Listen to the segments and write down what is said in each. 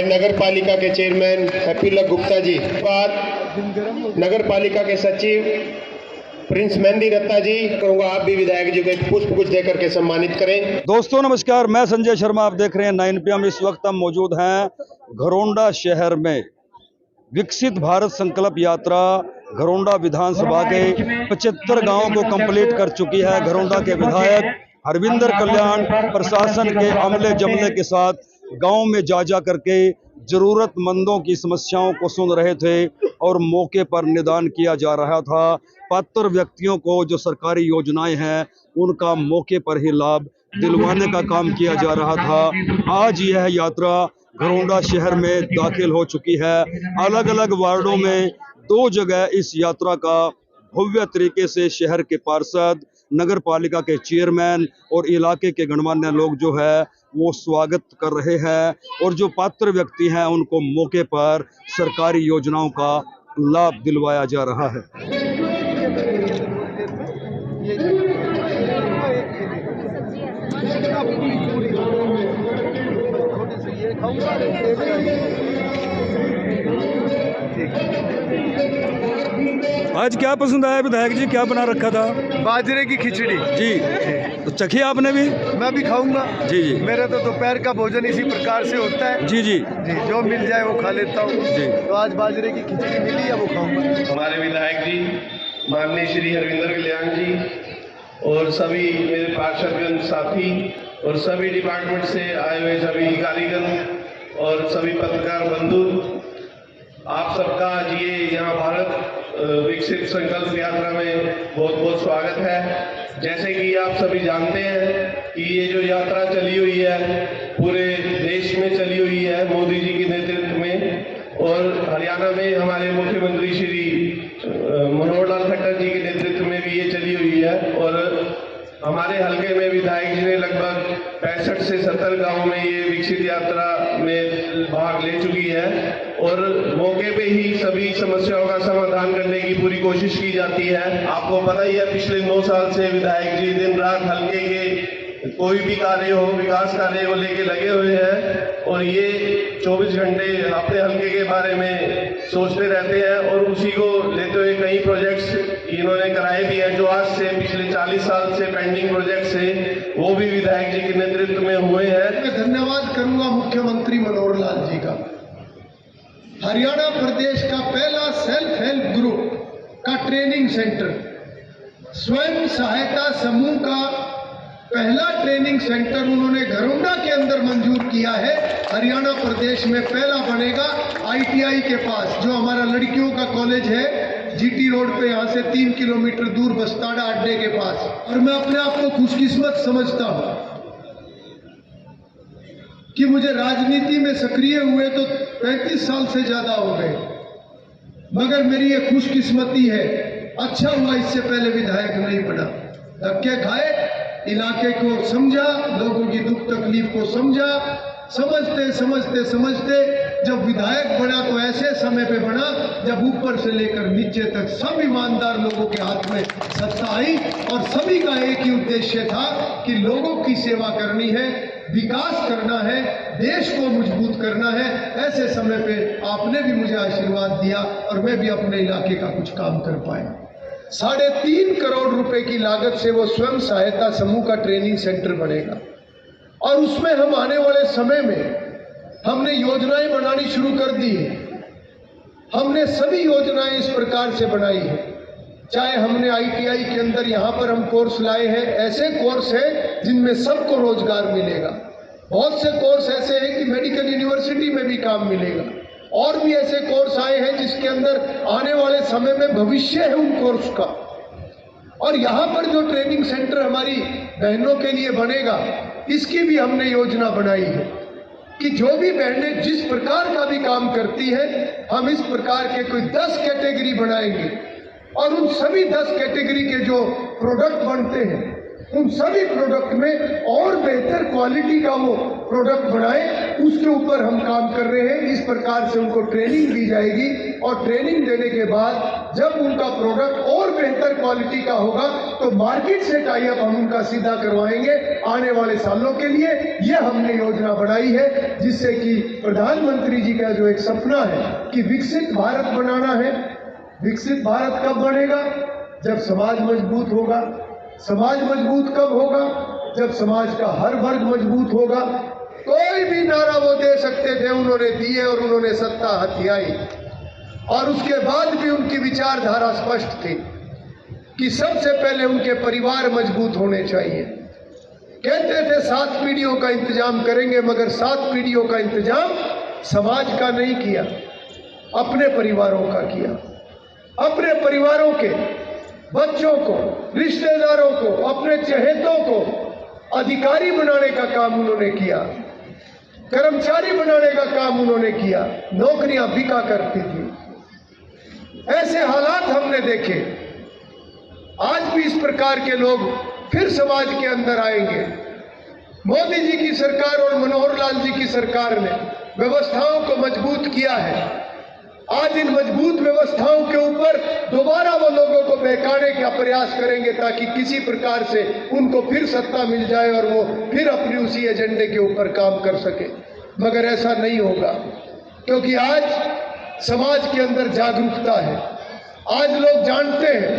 हमारे नगर पालिका के चेयरमैन हैप्पीलक गुप्ता जी, बाद नगर पालिका के सचिव प्रिंस मेहंदी रत्ता जी, कहूँगा आप भी विधायक जी को एक पुष्प गुच्छ देकर के सम्मानित करें। दोस्तों नमस्कार, मैं संजय शर्मा, आप देख रहे हैं 9 PM। इस वक्त हम मौजूद हैं घरौंडा शहर में। विकसित भारत संकल्प यात्रा घरौंडा विधानसभा के 75 गांवों को कंप्लीट कर चुकी है। घरौंडा के विधायक हरविंदर कल्याण प्रशासन के अमले जमले के साथ गांव में जा करके जरूरतमंदों की समस्याओं को सुन रहे थे और मौके पर निदान किया जा रहा था। पात्र व्यक्तियों को जो सरकारी योजनाएं हैं उनका मौके पर ही लाभ दिलवाने का काम किया जा रहा था। आज यह यात्रा घरौंडा शहर में दाखिल हो चुकी है। अलग अलग वार्डों में 2 जगह इस यात्रा का भव्य तरीके से शहर के पार्षद, नगर पालिका के चेयरमैन और इलाके के गणमान्य लोग जो है वो स्वागत कर रहे हैं और जो पात्र व्यक्ति हैं उनको मौके पर सरकारी योजनाओं का लाभ दिलवाया जा रहा है। आज क्या पसंद आया विधायक जी, क्या बना रखा था? बाजरे की खिचड़ी जी, तो चखी आपने भी? मैं भी खाऊंगा जी जी। मेरा तो दोपहर का भोजन इसी प्रकार से होता है। जी जी जी, जो मिल जाए वो खा लेता हूँ जी। तो आज बाजरे की खिचड़ी मिली है वो खाऊंगा। हमारे विधायक जी माननीय श्री हरविंदर कल्याण जी और सभी मेरे पार्षदगण साथी और सभी डिपार्टमेंट से आए हुए सभी कारीगर और सभी पत्रकार बंधु, आप सबका आज ये यहाँ भारत विकसित संकल्प यात्रा में बहुत बहुत स्वागत है। जैसे कि आप सभी जानते हैं कि ये जो यात्रा चली हुई है पूरे देश में चली हुई है मोदी जी के नेतृत्व में, और हरियाणा में हमारे मुख्यमंत्री श्री मनोहर लाल खट्टर जी के नेतृत्व में भी ये चली हुई है। और हमारे हलके में विधायक जी ने लगभग 65 से 70 गांवों में ये विकसित यात्रा में भाग ले चुकी है और मौके पे ही सभी समस्याओं का समाधान करने की पूरी कोशिश की जाती है। आपको पता ही है पिछले 9 साल से विधायक जी दिन रात हलके के कोई भी कार्य हो, विकास कार्य को लेके लगे हुए हैं और ये 24 घंटे अपने हलके के बारे में सोचते रहते हैं और उसी को लेते हुए कई प्रोजेक्ट्स इन्होंने कराए भी हैं जो आज से पिछले 40 साल से पेंडिंग प्रोजेक्ट्स है वो भी विधायक जी के नेतृत्व में हुए हैं। मैं धन्यवाद करूंगा मुख्यमंत्री मनोहर लाल जी का। हरियाणा प्रदेश का पहला सेल्फ हेल्प ग्रुप का ट्रेनिंग सेंटर, स्वयं सहायता समूह का पहला ट्रेनिंग सेंटर उन्होंने घरौंडा के अंदर मंजूर किया है। हरियाणा प्रदेश में पहला बनेगा ITI के पास, जो हमारा लड़कियों का कॉलेज है GT रोड पे, यहाँ से 3 किलोमीटर दूर बस्ताड़ा अड्डे के पास। और मैं अपने आप को खुशकिस्मत समझता हूँ कि मुझे राजनीति में सक्रिय हुए तो 35 साल से ज्यादा हो गए, मगर मेरी ये खुशकिस्मती है, अच्छा हुआ इससे पहले विधायक नहीं बना। धक्के खाए, इलाके को समझा, लोगों की दुख तकलीफ को समझा, समझते समझते समझते जब विधायक बना तो ऐसे समय पे बना जब ऊपर से लेकर नीचे तक सब ईमानदार लोगों के हाथ में सत्ता आई और सभी का एक ही उद्देश्य था कि लोगों की सेवा करनी है, विकास करना है, देश को मजबूत करना है। ऐसे समय पे आपने भी मुझे आशीर्वाद दिया और मैं भी अपने इलाके का कुछ काम कर पाया। 3.5 करोड़ रुपए की लागत से वो स्वयं सहायता समूह का ट्रेनिंग सेंटर बनेगा और उसमें हम आने वाले समय में हमने योजनाएं बनानी शुरू कर दी है। हमने सभी योजनाएं इस प्रकार से बनाई है, चाहे हमने ITI के अंदर यहाँ पर हम कोर्स लाए हैं, ऐसे कोर्स हैं जिनमें सबको रोजगार मिलेगा। बहुत से कोर्स ऐसे हैं कि मेडिकल यूनिवर्सिटी में भी काम मिलेगा, और भी ऐसे कोर्स आए हैं जिसके अंदर आने वाले समय में भविष्य है उन कोर्स का। और यहाँ पर जो ट्रेनिंग सेंटर हमारी बहनों के लिए बनेगा, इसकी भी हमने योजना बनाई है कि जो भी बहनें जिस प्रकार का भी काम करती है, हम इस प्रकार के कोई 10 कैटेगरी बनाएंगे और उन सभी 10 कैटेगरी के जो प्रोडक्ट बनते हैं उन सभी प्रोडक्ट में और बेहतर क्वालिटी का वो प्रोडक्ट बनाए, उसके ऊपर हम काम कर रहे हैं। इस प्रकार से उनको ट्रेनिंग दी जाएगी और ट्रेनिंग देने के बाद जब उनका प्रोडक्ट और बेहतर क्वालिटी का होगा तो मार्केट से टाई अप हम उनका सीधा करवाएंगे आने वाले सालों के लिए। ये हमने योजना बनाई है जिससे कि प्रधानमंत्री जी का जो एक सपना है कि विकसित भारत बनाना है। विकसित भारत कब बनेगा? जब समाज मजबूत होगा। समाज मजबूत कब होगा? जब समाज का हर वर्ग मजबूत होगा। कोई भी नारा वो दे सकते थे, उन्होंने दिए और उन्होंने सत्ता हथियाई, और उसके बाद भी उनकी विचारधारा स्पष्ट थी कि सबसे पहले उनके परिवार मजबूत होने चाहिए। कहते थे 7 पीढ़ियों का इंतजाम करेंगे, मगर 7 पीढ़ियों का इंतजाम समाज का नहीं किया, अपने परिवारों का किया। अपने परिवारों के बच्चों को, रिश्तेदारों को, अपने चहेतों को अधिकारी बनाने का काम उन्होंने किया, कर्मचारी बनाने का काम उन्होंने किया। नौकरियां बिका करती थी। ऐसे हालात हमने देखे। आज भी इस प्रकार के लोग फिर समाज के अंदर आएंगे। मोदी जी की सरकार और मनोहर लाल जी की सरकार ने व्यवस्थाओं को मजबूत किया है। आज इन मजबूत व्यवस्थाओं के ऊपर दोबारा वो लोगों को बहकाने का प्रयास करेंगे ताकि किसी प्रकार से उनको फिर सत्ता मिल जाए और वो फिर अपनी उसी एजेंडे के ऊपर काम कर सके। मगर ऐसा नहीं होगा, क्योंकि आज समाज के अंदर जागरूकता है। आज लोग जानते हैं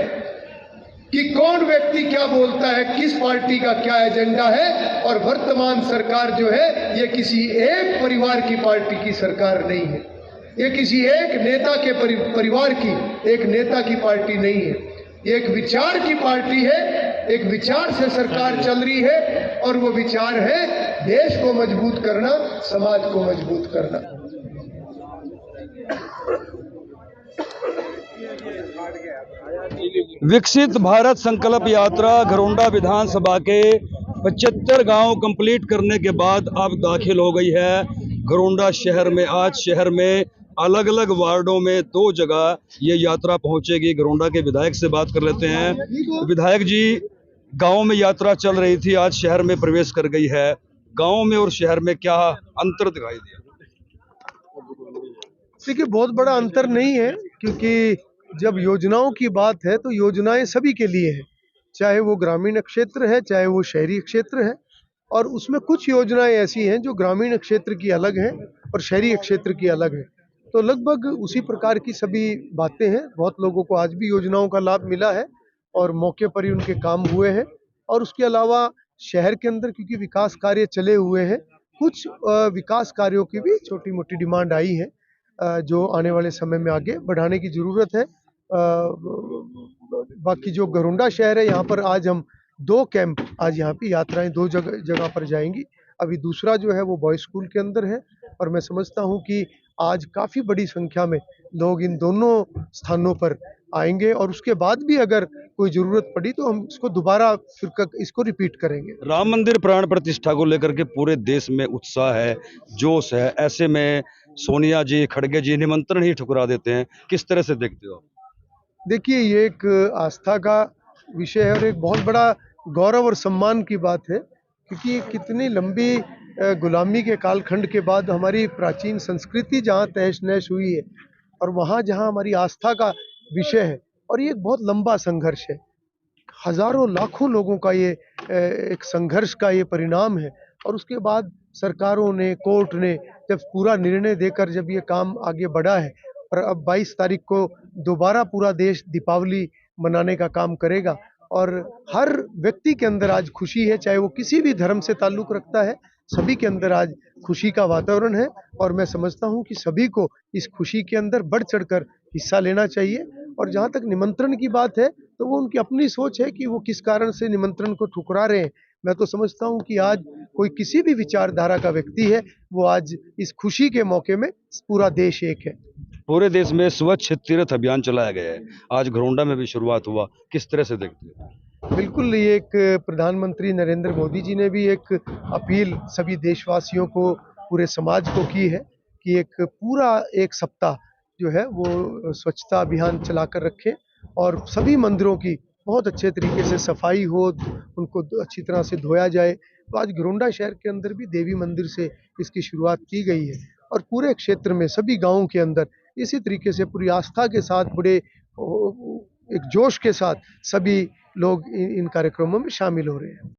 कि कौन व्यक्ति क्या बोलता है, किस पार्टी का क्या एजेंडा है। और वर्तमान सरकार जो है ये किसी एक परिवार की पार्टी की सरकार नहीं है, ये किसी एक नेता के परिवार की, एक नेता की पार्टी नहीं है। ये एक विचार की पार्टी है। एक विचार से सरकार चल रही है और वो विचार है देश को मजबूत करना, समाज को मजबूत करना। विकसित भारत संकल्प यात्रा घरोंडा विधानसभा के 75 गांव कंप्लीट करने के बाद अब दाखिल हो गई है घरोंडा शहर में। आज शहर में अलग अलग वार्डों में 2 जगह ये यात्रा पहुंचेगी। घरोंडा के विधायक से बात कर लेते हैं। विधायक जी, गांव में यात्रा चल रही थी, आज शहर में प्रवेश कर गई है। गांव में और शहर में क्या अंतर दिखाई दिया? देखिए, बहुत बड़ा अंतर नहीं है, क्योंकि जब योजनाओं की बात है तो योजनाएं सभी के लिए है, चाहे वो ग्रामीण क्षेत्र है, चाहे वो शहरी क्षेत्र है। और उसमें कुछ योजनाएं ऐसी हैं जो ग्रामीण क्षेत्र की अलग हैं और शहरी क्षेत्र की अलग है। तो लगभग उसी प्रकार की सभी बातें हैं। बहुत लोगों को आज भी योजनाओं का लाभ मिला है और मौके पर ही उनके काम हुए हैं। और उसके अलावा शहर के अंदर क्योंकि विकास कार्य चले हुए हैं, कुछ विकास कार्यों की भी छोटी मोटी डिमांड आई है जो आने वाले समय में आगे बढ़ाने की ज़रूरत है। बाकी जो घरोंडा शहर है, यहाँ पर आज हम 2 कैंप, आज यहाँ पे यात्राएं 2 जगह पर जाएंगी। अभी दूसरा जो है वो बॉयज़ स्कूल के अंदर है और मैं समझता हूँ कि आज काफ़ी बड़ी संख्या में लोग इन दोनों स्थानों पर आएंगे और उसके बाद भी अगर कोई ज़रूरत पड़ी तो हम इसको दोबारा फिर इसको रिपीट करेंगे। राम मंदिर प्राण प्रतिष्ठा को लेकर के पूरे देश में उत्साह है, जोश है। ऐसे में सोनिया जी, खड़गे जी निमंत्रण ही ठुकरा देते हैं, किस तरह से देखते हो? देखिए, ये एक आस्था का विषय है और एक बहुत बड़ा गौरव और सम्मान की बात है, क्योंकि कितनी लंबी गुलामी के कालखंड के बाद हमारी प्राचीन संस्कृति जहाँ तहस नहस हुई है और वहाँ जहाँ हमारी आस्था का विषय है, और ये एक बहुत लंबा संघर्ष है। हजारों लाखों लोगों का ये एक संघर्ष का ये परिणाम है। और उसके बाद सरकारों ने, कोर्ट ने जब पूरा निर्णय देकर जब ये काम आगे बढ़ा है और अब 22 तारीख को दोबारा पूरा देश दीपावली मनाने का काम करेगा और हर व्यक्ति के अंदर आज खुशी है, चाहे वो किसी भी धर्म से ताल्लुक़ रखता है, सभी के अंदर आज खुशी का वातावरण है। और मैं समझता हूँ कि सभी को इस खुशी के अंदर बढ़ चढ़कर हिस्सा लेना चाहिए। और जहाँ तक निमंत्रण की बात है तो वो उनकी अपनी सोच है कि वो किस कारण से निमंत्रण को ठुकरा रहे हैं। मैं तो समझता हूँ कि आज कोई किसी भी विचारधारा का व्यक्ति है, वो आज इस खुशी के मौके में पूरा देश एक है। पूरे देश में स्वच्छ तीर्थ अभियान चलाया गया है, आज घरोंडा में भी शुरुआत हुआ, किस तरह से देखते हो? बिल्कुल, ये एक प्रधानमंत्री नरेंद्र मोदी जी ने भी एक अपील सभी देशवासियों को, पूरे समाज को की है कि एक सप्ताह जो है वो स्वच्छता अभियान चलाकर रखें और सभी मंदिरों की बहुत अच्छे तरीके से सफाई हो, उनको अच्छी तरह से धोया जाए। तो आज घरोंडा शहर के अंदर भी देवी मंदिर से इसकी शुरुआत की गई है और पूरे क्षेत्र में सभी गाँवों के अंदर इसी तरीके से पूरी आस्था के साथ बड़े एक जोश के साथ सभी लोग इन कार्यक्रमों में शामिल हो रहे हैं।